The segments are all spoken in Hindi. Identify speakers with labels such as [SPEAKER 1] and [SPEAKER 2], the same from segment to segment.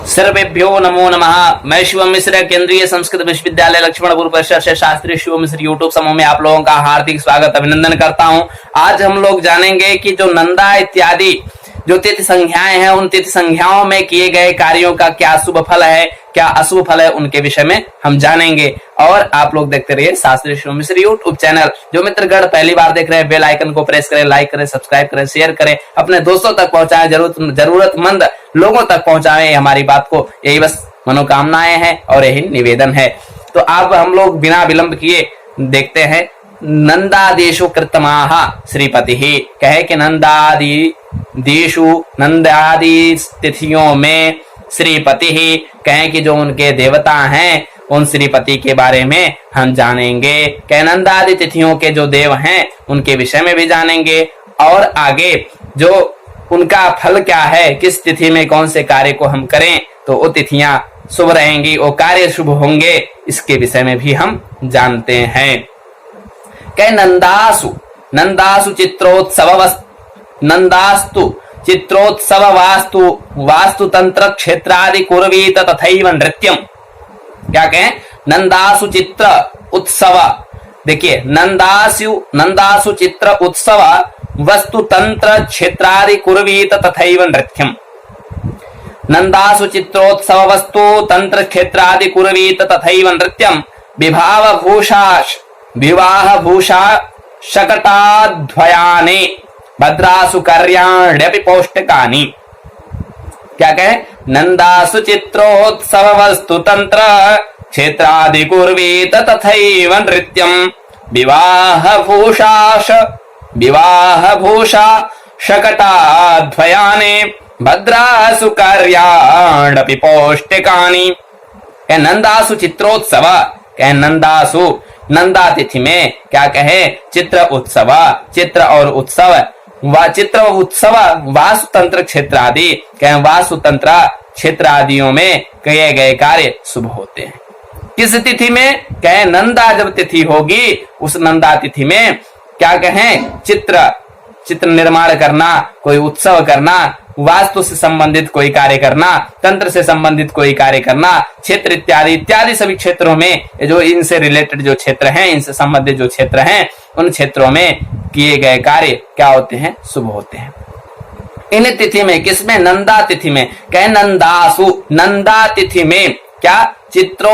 [SPEAKER 1] सर्वेभ्यो नमो नमः। मैं शिवम मिश्र, केंद्रीय संस्कृत विश्वविद्यालय लक्ष्मणपुर परिसर से शास्त्री शिवम मिश्र यूट्यूब समूह में आप लोगों का हार्दिक स्वागत अभिनंदन करता हूं। आज हम लोग जानेंगे कि जो नंदा इत्यादि जो तिथि संख्याएं हैं, उन तिथि संख्याओं में किए गए कार्यों का क्या शुभ फल है, क्या अशुभ फल है, उनके विषय में हम जानेंगे। और आप लोग देखते रहिए शास्त्री शिवम मिश्र यूट्यूब चैनल। जो मित्रगण पहली बार देख रहे हैं, बेल आइकन को प्रेस करें, लाइक करें, सब्सक्राइब करें, शेयर करें, अपने दोस्तों तक पहुंचाएं, जरूरतमंद लोगों तक पहुंचाएं हमारी बात को। यही बस मनोकामनाएं हैं और यही निवेदन है। तो अब हम लोग बिना विलंब किए देखते हैं। नंदादेशु कृतमाह श्रीपति ही कहे कि नंदादि तिथियों में श्रीपति ही कहें कि जो उनके देवता हैं, उन श्रीपति के बारे में हम जानेंगे। कह नंदादि तिथियों के जो देव हैं उनके विषय में भी जानेंगे। और आगे जो उनका फल क्या है, किस तिथि में कौन से कार्य को हम करें तो वो तिथियां शुभ रहेंगी, वो कार्य शुभ होंगे, इसके विषय में भी हम जानते हैं। कह नंदासु चित्रोत्सव वास्तु तंत्र क्षेत्रादि कुर्वीत तथैव नृत्यम। क्या कहें? नंदासु चित्र उत्सव। देखिए, नंदासु चित्र उत्सव वस्तु तंत्र क्षेत्रादि कुर्वीत तथैव नृत्यम। नंदासु चित्रोत्सव वस्तु तंत्र क्षेत्रादि कुर्वीत तथैव नृत्यम। विवाह भूषा शकटाध्वयाने भद्रासु कार्याण्यपि पौष्टिकानि। क्या कहे? नंदासु चित्रोत्सव वस्तु तंत्र क्षेत्रादि कुर्वीत तथैव नृत्यम। विवाह भूषा शकटाध्वयाने भद्रासु कार्याण्यपि पौष्टिकानि। नंदासु चित्रोत्सव कह नंदा तिथि में क्या कहे? चित्र उत्सव, चित्र और उत्सव चित्र उत्सव वास्तु तंत्र क्षेत्र आदि कह वास्तु तंत्र क्षेत्र आदियों में किए गए कार्य शुभ होते हैं। किस तिथि में? कहे नंदा जब तिथि होगी उस नंदा तिथि में क्या कहें? चित्र निर्माण करना, कोई उत्सव करना, वास्तु से संबंधित कोई कार्य करना, तंत्र से संबंधित कोई कार्य करना, क्षेत्र इत्यादि सभी क्षेत्रों में जो इनसे रिलेटेड जो क्षेत्र हैं, इनसे संबंधित जो क्षेत्र हैं, उन क्षेत्रों में किए गए कार्य क्या होते हैं? शुभ होते हैं। इन तिथि में, किसमें? नंदा तिथि में। कह नंदा तिथि में क्या? चित्र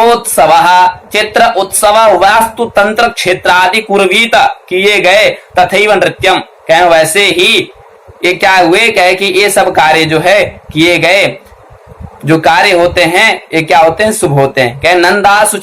[SPEAKER 1] उत्सव वास्तु तंत्र क्षेत्रादि कुर्वीत किए गए तथैव नृत्यम। कह वैसे ही ये क्या हुए? कहे कि ये सब कार्य जो है किए गए जो कार्य होते हैं ये क्या होते हैं? शुभ होते हैं। कह नंदासु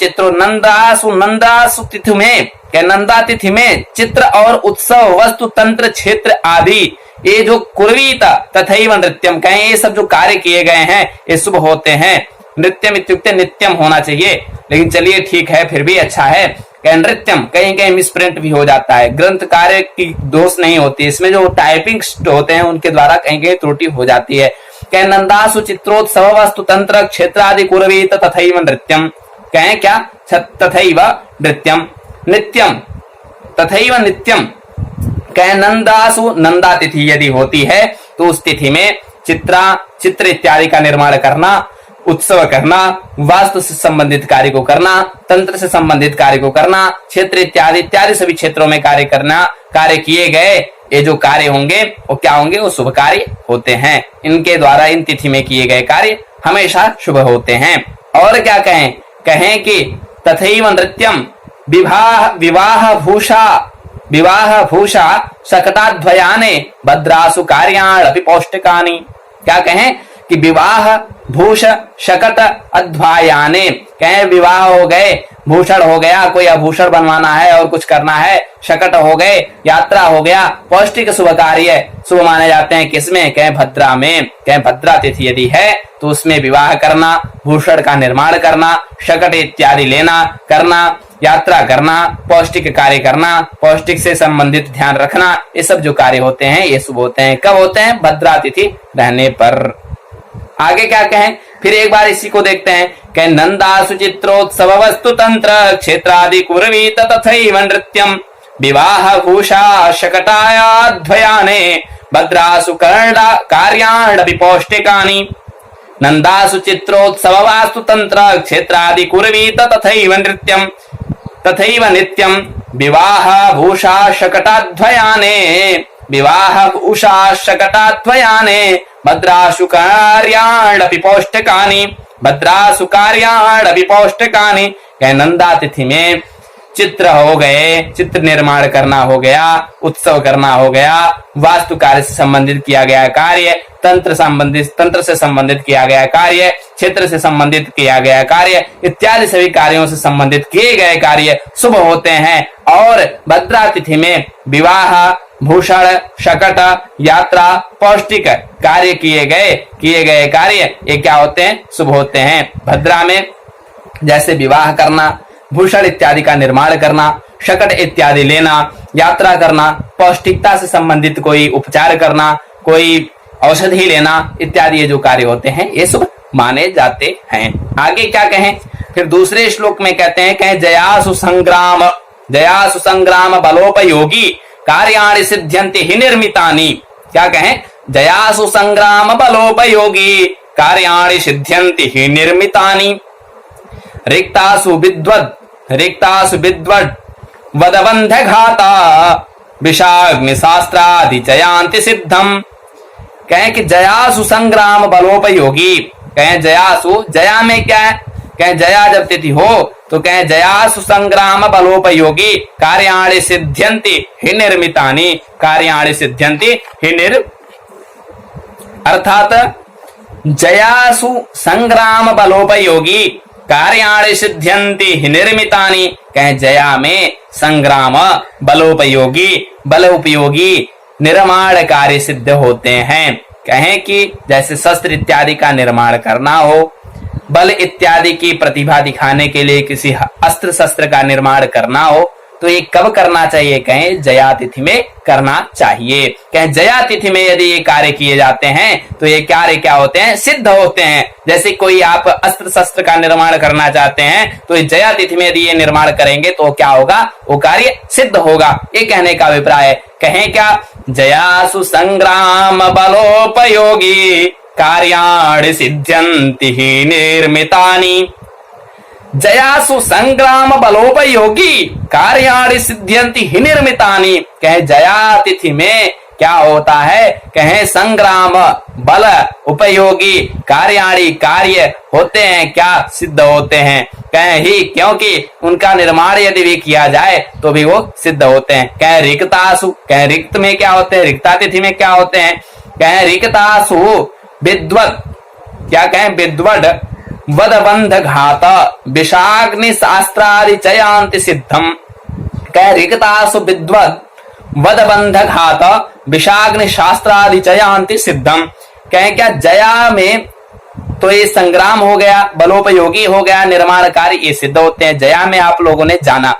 [SPEAKER 1] तिथि में, कह नंदा तिथि में चित्र और उत्सव वस्तु तंत्र क्षेत्र आदि ये जो कुर्वीत तथैव नृत्यम, कहें ये सब जो कार्य किए गए हैं ये शुभ होते हैं। नृत्यम इत्युक्ते नित्यम होना चाहिए, लेकिन चलिए ठीक है, फिर भी अच्छा है। नृत्यम कहीं कहीं मिसप्रिंट भी हो जाता है, ग्रंथ कार्य की दोष नहीं होती, इसमें जो टाइपिंग होते हैं उनके द्वारा कहीं कहीं त्रुटि हो जाती है। कह नंदासु चित्रोत्सव वस्तु तंत्र क्षेत्रादि कुर्वीत तथैव नृत्यम। कहें क्या? तथैव नृत्यम नित्यम तथैव नित्यम। कह नंदासु नंदा तिथि यदि होती है तो उस तिथि में चित्र इत्यादि का निर्माण करना, उत्सव करना, वास्तु से संबंधित कार्य को करना, तंत्र से संबंधित कार्य को करना, क्षेत्र इत्यादि सभी क्षेत्रों में कार्य करना, कार्य किए गए ये जो कार्य होंगे वो क्या होंगे? वो शुभ कार्य होते हैं। इनके द्वारा इन तिथि में किए गए कार्य हमेशा शुभ होते हैं। और क्या कहें? कहें कि तथैव नृत्यम विवाह भूषा शकटाध्वयाने भद्रासु कार्याण्यपि पौष्टिकानि। क्या कहें? कि विवाह भूष शकट अध्वायाने, कहें विवाह हो गए, भूषण हो गया, कोई आभूषण बनवाना है और कुछ करना है, शकट हो गए, यात्रा हो गया, पौष्टिक शुभ कार्य शुभ माने जाते हैं। किसमें? कहें भद्रा में। कहें भद्रा तिथि यदि है तो उसमें विवाह करना, भूषण का निर्माण करना, शकट इत्यादि लेना करना, यात्रा करना, पौष्टिक कार्य करना, पौष्टिक से संबंधित ध्यान रखना, ये सब जो कार्य होते हैं ये शुभ होते हैं। कब होते हैं? भद्रा तिथि रहने पर। आगे क्या कहें? फिर एक बार इसी को देखते हैं। कह नंदासु चित्रोत्सव वस्तु तंत्र क्षेत्रादि कुर्वीत तथैव नृत्यम। विवाह भूषा शकटायाध्वयाने भद्रासु कार्याण्यपि पौष्टिकानि। नंदासु चित्रोत्सव वास्तु तंत्र क्षेत्रादि कुर्वीत तथैव नृत्यम तथैव नित्यम विवाह भूषा शकटाध्वयाने विवाह भूषा शकटाध्वयाने भद्रासु कार्याणपि पौष्टिकानि भद्रासु कार्याणपि पौष्टिकानि। कह नंदा तिथि में चित्र हो गए, चित्र निर्माण करना हो गया, उत्सव करना हो गया, वास्तु कार्य से संबंधित किया गया कार्य, तंत्र से संबंधित किया गया कार्य, क्षेत्र से संबंधित किया गया कार्य इत्यादि सभी कार्यों से संबंधित किए गए कार्य शुभ होते हैं। और भद्रा तिथि में विवाह, भूषण, शकट, यात्रा, पौष्टिक कार्य किए गए कार्य ये क्या होते हैं? शुभ होते हैं। भद्रा में जैसे विवाह करना, भूषण इत्यादि का निर्माण करना, शकट इत्यादि लेना, यात्रा करना, पौष्टिकता से संबंधित कोई उपचार करना, कोई औषधि लेना इत्यादि ये जो कार्य होते हैं ये शुभ माने जाते हैं। आगे क्या कहें? फिर दूसरे श्लोक में कहते हैं, कहें जयासु संग्राम बलोपयोगी कार्याणि सिद्ध्यन्ति हि निर्मितानि। क्या कहें? जयासु संग्राम बलोपयोगी कार्याणि सिद्ध्यन्ति हि निर्मितानि। रिक्तासु विद्वद् वदबंध घाता विषाग्नि शास्त्रादि जयांति सिद्धम। कहें कि जयासु संग्राम बलोपयोगी, कहें जयासु, जया में क्या है? कहें जया जब तिथि हो तो कहें जयासु संग्राम बलोपयोगी कार्याणि सिद्ध्यन्ति हि निर्मितानि। कार्याणि सिद्ध्यन्ति हि अर्थात जयासु संग्राम बलोपयोगी कार्याणि सिद्ध्यन्ति हि निर्मितानि। कहें जया में संग्राम बलोपयोगी, बल उपयोगी निर्माण कार्य सिद्ध होते हैं। कहें कि जैसे शस्त्र इत्यादि का निर्माण करना हो, बल इत्यादि की प्रतिभा दिखाने के लिए किसी अस्त्र शस्त्र का निर्माण करना हो तो ये कब करना चाहिए? कहें जया तिथि में करना चाहिए। कहें जया तिथि में यदि ये कार्य किए जाते हैं तो ये कार्य क्या होते हैं? सिद्ध होते हैं। जैसे कोई आप अस्त्र शस्त्र का निर्माण करना चाहते हैं तो जया तिथि में यदि ये निर्माण करेंगे तो क्या होगा? वो कार्य सिद्ध होगा। ये कहने का अभिप्राय है। कहें क्या? जयासु संग्राम बलोपयोगी कार्याणि सिद्ध्यन्ति हि निर्मितानि। जयासु संग्राम बलोपयोगी कार्याणि सिद्ध्यन्ति हि निर्मितानि। कहे जया तिथि में क्या होता है? कहे संग्राम बल उपयोगी कार्याणि कार्य होते हैं, क्या सिद्ध होते हैं। कहे ही क्योंकि उनका निर्माण यदि भी किया जाए तो भी वो सिद्ध होते हैं। कहे रिक्तासु, कहे रिक्त में क्या होते हैं? रिक्ता तिथि में क्या होते हैं? कहे रिक्तासु विद्वत्, क्या कहें? विद्वड वदबंध घात विषाग्नि शास्त्रादि चयांति सिद्धम। कह रिक्तासु विद्वद् वदबंध घात विषाग्नि शास्त्रादि चयांति सिद्धम। कहें क्या? जया में तो ये संग्राम हो गया, बलोपयोगी हो गया, निर्माण कार्य ये सिद्ध होते हैं। जया में आप लोगों ने जाना।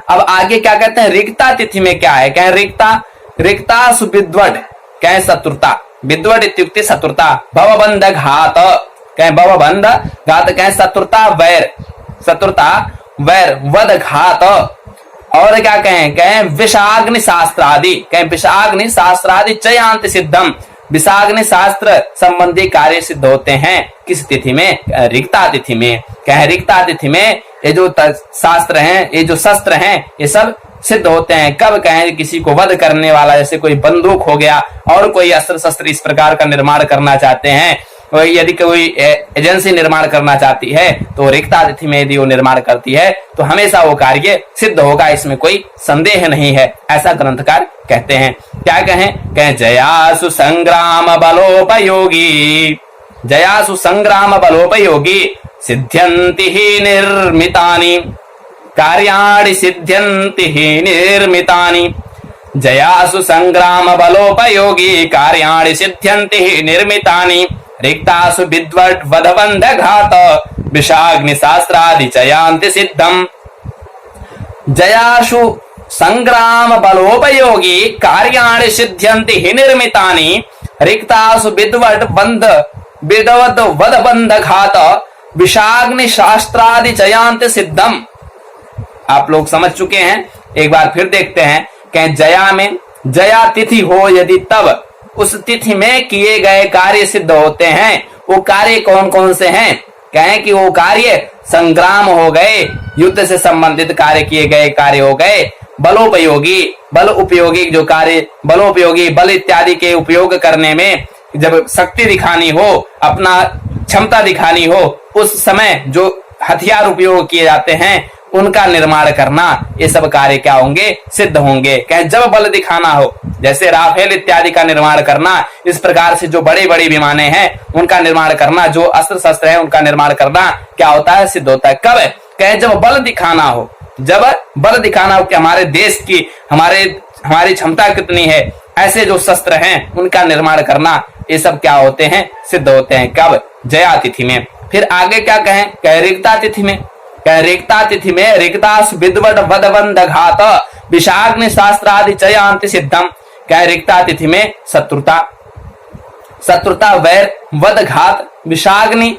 [SPEAKER 1] अब आगे क्या कहते हैं? रिक्ता तिथि में क्या है? कहें रिक्तासु विद्वड, कहें शत्रुता, विद्वड इत्युक्ते शत्रुता, भवबंध घात, कहें भवबंध घात, कहें शत्रुता वैर, वध घात। और क्या कहें? कहें विषाग्नि शास्त्रादि, कहें विषाग्नि शास्त्रादि चयांति सिद्धम। विषाग्नि शास्त्र संबंधी कार्य सिद्ध होते हैं किस तिथि में? रिक्ता तिथि में। कहें रिक्ता तिथि में ये जो शास्त्र हैं, ये जो शस्त्र हैं, ये सब सिद्ध होते हैं। कब? कहें किसी को वध करने वाला, जैसे कोई बंदूक हो गया और कोई अस्त्र शस्त्र इस प्रकार का निर्माण करना चाहते हैं, यदि कोई एजेंसी निर्माण करना चाहती है तो रिक्ता तिथि में यदि वो निर्माण करती है तो हमेशा वो कार्य सिद्ध होगा, इसमें कोई संदेह नहीं है, ऐसा ग्रंथकार कहते हैं। क्या कहें? कहें जयासु संग्राम बलोपयोगी, जयासु संग्राम बलोपयोगी सिद्ध्यन्ति हि निर्मितानि कार्याणि सिद्ध्यन्ति हि निर्मितानि। जयासु संग्राम बलोपयोगी कार्याणि सिद्ध्यन्ति हि निर्मितानि। रिक्तासु विद्वद् वदबंध घात विषाग्नि शास्त्रादि चयांति सिद्धम। जयासु संग्राम बलोपयोगी कार्याणि सिद्ध्यन्ति हि निर्मितानि। रिक्तासु विद्वद् वदबंध घात विषाग्नि शास्त्रादि चयांति सिद्धम। आप लोग समझ चुके हैं, एक बार फिर देखते हैं। कहें जया में जया तिथि हो यदि तब उस तिथि में किए गए कार्य सिद्ध होते हैं, वो कार्य कौन कौन से हैं? कहें कि वो कार्य संग्राम हो गए, युद्ध से संबंधित कार्य किए गए कार्य हो गए, बलोपयोगी बल उपयोगी जो कार्य, बलोपयोगी बल इत्यादि के उपयोग करने में जब शक्ति दिखानी हो, अपना क्षमता दिखानी हो, उस समय जो हथियार उपयोग किए जाते हैं उनका निर्माण करना, ये सब कार्य क्या होंगे? सिद्ध होंगे। कहें जब बल दिखाना हो, जैसे राफेल इत्यादि का निर्माण करना, इस प्रकार से जो बड़ी बड़ी विमानें हैं उनका निर्माण करना, जो अस्त्र शस्त्र है उनका निर्माण करना क्या होता है? सिद्ध होता है। कब? कहें जब बल दिखाना हो, जब बल दिखाना हो कि हमारे देश की हमारी क्षमता कितनी है, ऐसे जो शस्त्र हैं उनका निर्माण करना, ये सब क्या होते हैं? सिद्ध होते हैं। कब? जया तिथि में। फिर आगे क्या कहें? कह रिक्ता तिथि में। कह रिक्ता तिथि में रिक्तास विद्वद वदवंद घात विषाग्नि शास्त्रादि चयांति सिद्धम। कह रिक्ता तिथि में शत्रुता वैर वद घात विषाग्नि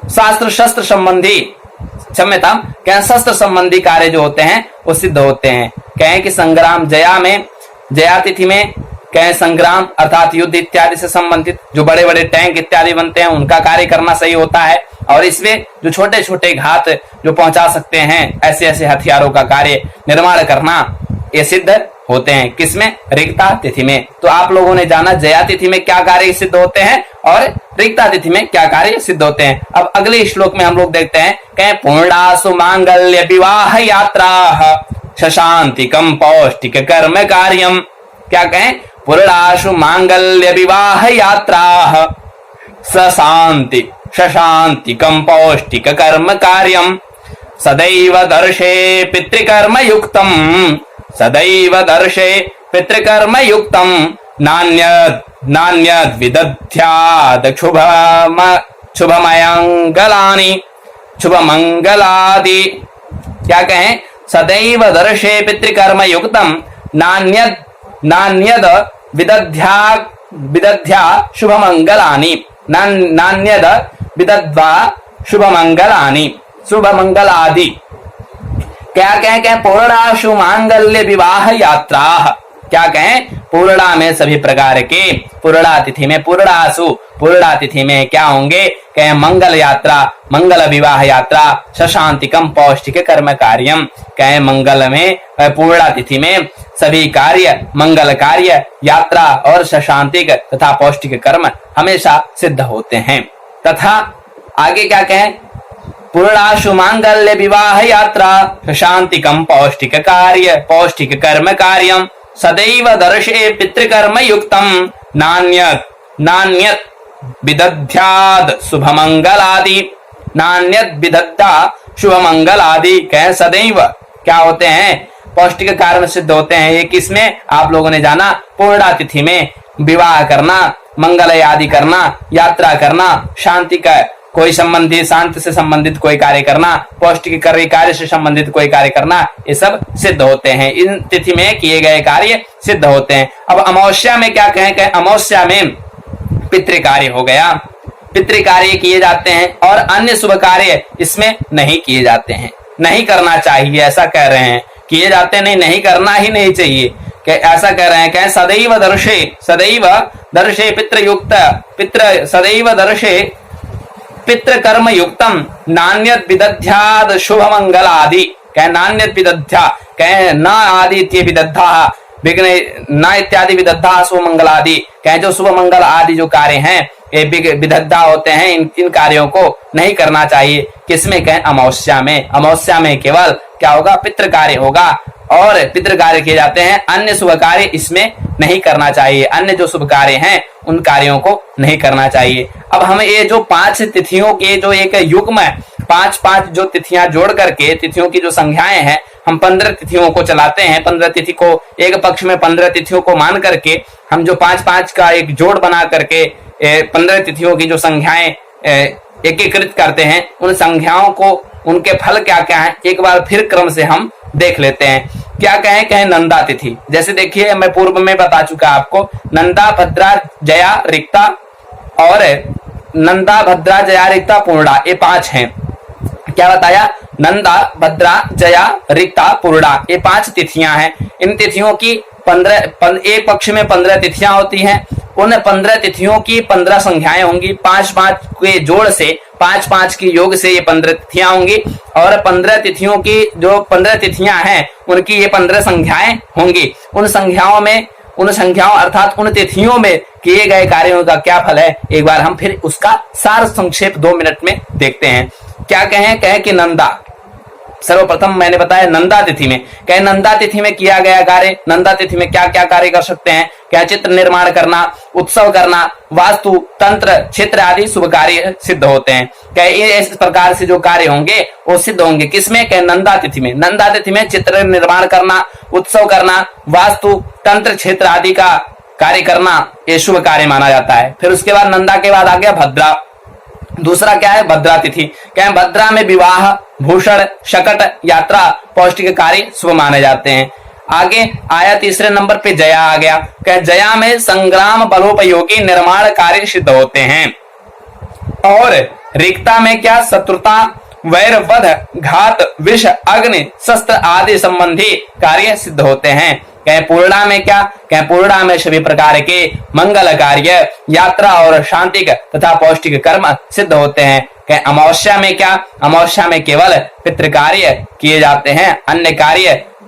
[SPEAKER 1] शास्त्र शस्त्र संबंधी, क्षम्यता, कहें शस्त्र संबंधी कार्य जो होते हैं वो सिद्ध होते हैं। कहें कि संग्राम जया में, जया तिथि में कहें संग्राम अर्थात युद्ध इत्यादि से संबंधित जो बड़े बड़े टैंक इत्यादि बनते हैं उनका कार्य करना सही होता है, और इसमें जो छोटे छोटे घात जो पहुंचा सकते हैं ऐसे ऐसे हथियारों का कार्य निर्माण करना, ये सिद्ध होते हैं। किसमें? रिक्ता तिथि में। तो आप लोगों ने जाना जया तिथि में क्या कार्य सिद्ध होते हैं और रिक्ता तिथि में क्या कार्य सिद्ध होते हैं। अब अगले श्लोक में हम लोग देखते हैं, कहें पूर्णासु मांगल्य विवाह यात्रा शशांतिकम पौष्टिक कर्म कार्यम। क्या कहें? पूर्णासु मांगल्य विवाह यात्रा शशांतिकम पौष्टिक कर्म कार्यम सदैव दर्शे पितृकर्म युक्तम, सदैव दर्शे पितृकर्म युक्तम नान्यद विदध्याद शुभमंगलादि। क्या कहें? सदैव दर्शे पितृकर्म युक्तम नान्यद विदध्या शुभमंगलानि, नान्यद विदध्वा शुभमंगलानि, शुभमंगलादि। क्या कहें? पूर्णाशु मांगल्य विवाह यात्रा। क्या कहें? पूर्णा में सभी प्रकार के, पूर्णा तिथि में, पूर्णा तिथि में क्या होंगे? कहें मंगल यात्रा, मंगल विवाह यात्रा शशांतिकम पौष्टिक कर्म कार्यम। कहें मंगल में, पूर्णा तिथि में सभी कार्य, मंगल कार्य, यात्रा और शशांतिक तथा पौष्टिक कर्म हमेशा सिद्ध होते हैं। तथा आगे क्या कहें? पूर्णाशु मांगल्य विवाह यात्रा शशांतिकम पौष्टिक कार्य, पौष्टिक कर्म कार्यम सदैव दर्शे पितृकर्म युक्तम नान्यत विदध्याद शुभमंगलादि, नान्यत विदध्या शुभमंगलादि। कहें सदैव क्या होते हैं? पौष्टिक कार्य सिद्ध होते हैं। ये किसमें? आप लोगों ने जाना पूर्णा तिथि में विवाह करना, मंगल आदि करना, यात्रा करना, शांति का कोई संबंधी, शांति से संबंधित कोई कार्य करना, पौष्टिक कार्य से संबंधित कोई कार्य करना, ये सब सिद्ध होते हैं। इन तिथि में किए गए कार्य सिद्ध होते हैं। अब अमावस्या में क्या कहें? अमावस्या में पितृ कार्य हो गया, पितृ कार्य किए जाते हैं और अन्य शुभ कार्य इसमें नहीं किए जाते हैं, नहीं करना चाहिए, ऐसा कह रहे हैं। किए जाते नहीं करना ही नहीं चाहिए, ऐसा कह रहे हैं। कहें सदैव दर्शे पितृयुक्त, सदैव दर्शे पितृकर्म युक्तम नान्यत विदध्याद शुभ मंगल आदि। कह नान्यत विदध्या, कह न आदि विदध्या विघ्न न इत्यादि विदध्या शुभ मंगल आदि। कह जो शुभ मंगल आदि जो कार्य हैं ये विदध्या होते हैं, इन कार्यों को नहीं करना चाहिए। किसमें? कहें अमावस्या में। अमावस्या में केवल क्या होगा? पितृ कार्य होगा और पितृ कार्य किए जाते हैं, अन्य शुभ कार्य इसमें नहीं करना चाहिए। अन्य जो शुभ कार्य हैं उन कार्यों को नहीं करना चाहिए। अब हमें ये जो 5 तिथियों के जो एक युग्म है, 5 जो तिथियां जोड़ करके तिथियों की जो संख्याएं हैं, हम 15 तिथियों को चलाते हैं। 15 तिथि को एक पक्ष में 15 तिथियों को मान करके हम जो 5 का एक जोड़ बना करके 15 तिथियों की जो संख्याएं एकीकृत करते हैं, उन संख्याओं को, उनके फल क्या क्या है एक बार फिर क्रम से हम देख लेते हैं। क्या कहें नंदा तिथि। जैसे देखिए मैं पूर्व में बता चुका आपको, नंदा भद्रा जया रिक्ता और नंदा भद्रा जया रिक्ता पूर्णा, ये 5 हैं। क्या बताया? नंदा भद्रा जया रिक्ता पूर्णा, ये 5 तिथियां हैं। इन तिथियों की 15 एक पक्ष में 15 तिथियां होती हैं उन 15 तिथियों की 15 संख्याएं होंगी, 5-5 के जोड़ से 5-5 की योग से ये 15 तिथियां होंगी और 15 तिथियों की जो 15 तिथियां हैं उनकी ये 15 संख्याएं होंगी। उन संख्याओं अर्थात उन तिथियों में किए गए कार्यों का क्या फल है, एक बार हम फिर उसका सार संक्षेप 2 मिनट में देखते हैं। क्या कहें कि नंदा, सर्वप्रथम मैंने बताया नंदा तिथि में, क्या नंदा तिथि में किया गया कार्य, नंदा तिथि में क्या क्या कार्य कर सकते हैं, क्या चित्र निर्माण करना, उत्सव करना, वास्तु तंत्र क्षेत्र आदि शुभ कार्य सिद्ध होते हैं। क्या इस प्रकार से जो कार्य होंगे वो सिद्ध होंगे किसमें, क्या नंदा तिथि में। नंदा तिथि में चित्र निर्माण करना, उत्सव करना, वास्तु तंत्र क्षेत्र आदि का कार्य करना ये शुभ कार्य माना जाता है। फिर उसके बाद नंदा के बाद आ गया भद्रा। दूसरा क्या है, भद्रा तिथि। क्या है, भद्रा में विवाह, भूषण, शकट, यात्रा, पौष्टिक कार्य शुभ माने जाते हैं। आगे आया तीसरे नंबर पे जया आ गया। क्या जया में संग्राम बलोपयोगी निर्माण कार्य सिद्ध होते हैं। और रिक्ता में क्या, शत्रुता, वैर, वध, घात, विष, अग्नि, शस्त्र आदि संबंधी कार्य सिद्ध होते हैं। क्या पूर्णा में क्या, क्या पूर्णा में सभी प्रकार के मंगल कार्य, यात्रा और शांतिक तथा पौष्टिक कर्म सिद्ध होते हैं। क्या अमावस्या में क्या, अमावस्या में केवल पितृ कार्य किए जाते हैं,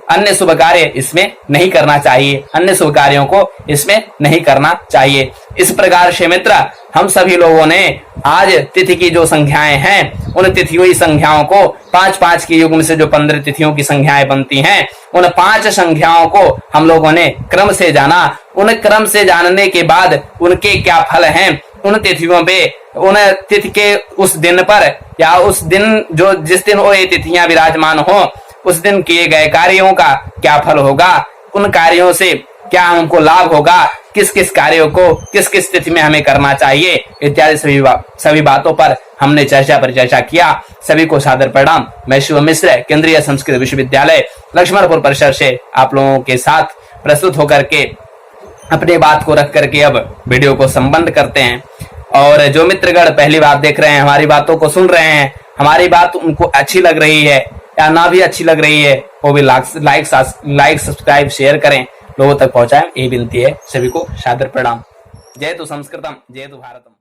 [SPEAKER 1] अन्य शुभ कार्य इसमें नहीं करना चाहिए, अन्य शुभ कार्यों को इसमें नहीं करना चाहिए। इस प्रकार से मित्र हम सभी लोगों ने आज तिथि की जो संख्याएं हैं उन तिथियों की संख्याओं को 5-5 के युग्म से जो 15 तिथियों की संख्याएं बनती हैं उन 5 संख्याओं को हम लोगों ने क्रम से जाना। उन क्रम से जानने के बाद उनके क्या फल हैं, उन तिथियों पे, उन तिथि के उस दिन पर या उस दिन जो जिस दिन वो ये तिथियां विराजमान हो उस दिन किए गए कार्यों का क्या फल होगा, उन कार्यों से क्या हमको लाभ होगा, किस किस कार्यों को किस किस तिथि में हमें करना चाहिए, इत्यादि सभी बातों पर हमने परिचर्चा किया। सभी को सादर प्रणाम। मैं शिव मिश्र केंद्रीय संस्कृत विश्वविद्यालय लक्ष्मणपुर परिसर से आप लोगों के साथ प्रस्तुत होकर के अपनी बात को रख करके अब वीडियो को संबंध करते हैं। और जो मित्रगण पहली बार देख रहे हैं, हमारी बातों को सुन रहे हैं, हमारी बात उनको अच्छी लग रही है या ना भी अच्छी लग रही है, वो भी लाइक सब्सक्राइब शेयर करें, लोगों तक पहुंचाएं, ये विनती है। सभी को सादर प्रणाम। जय तु संस्कृतम, जय तु भारतम।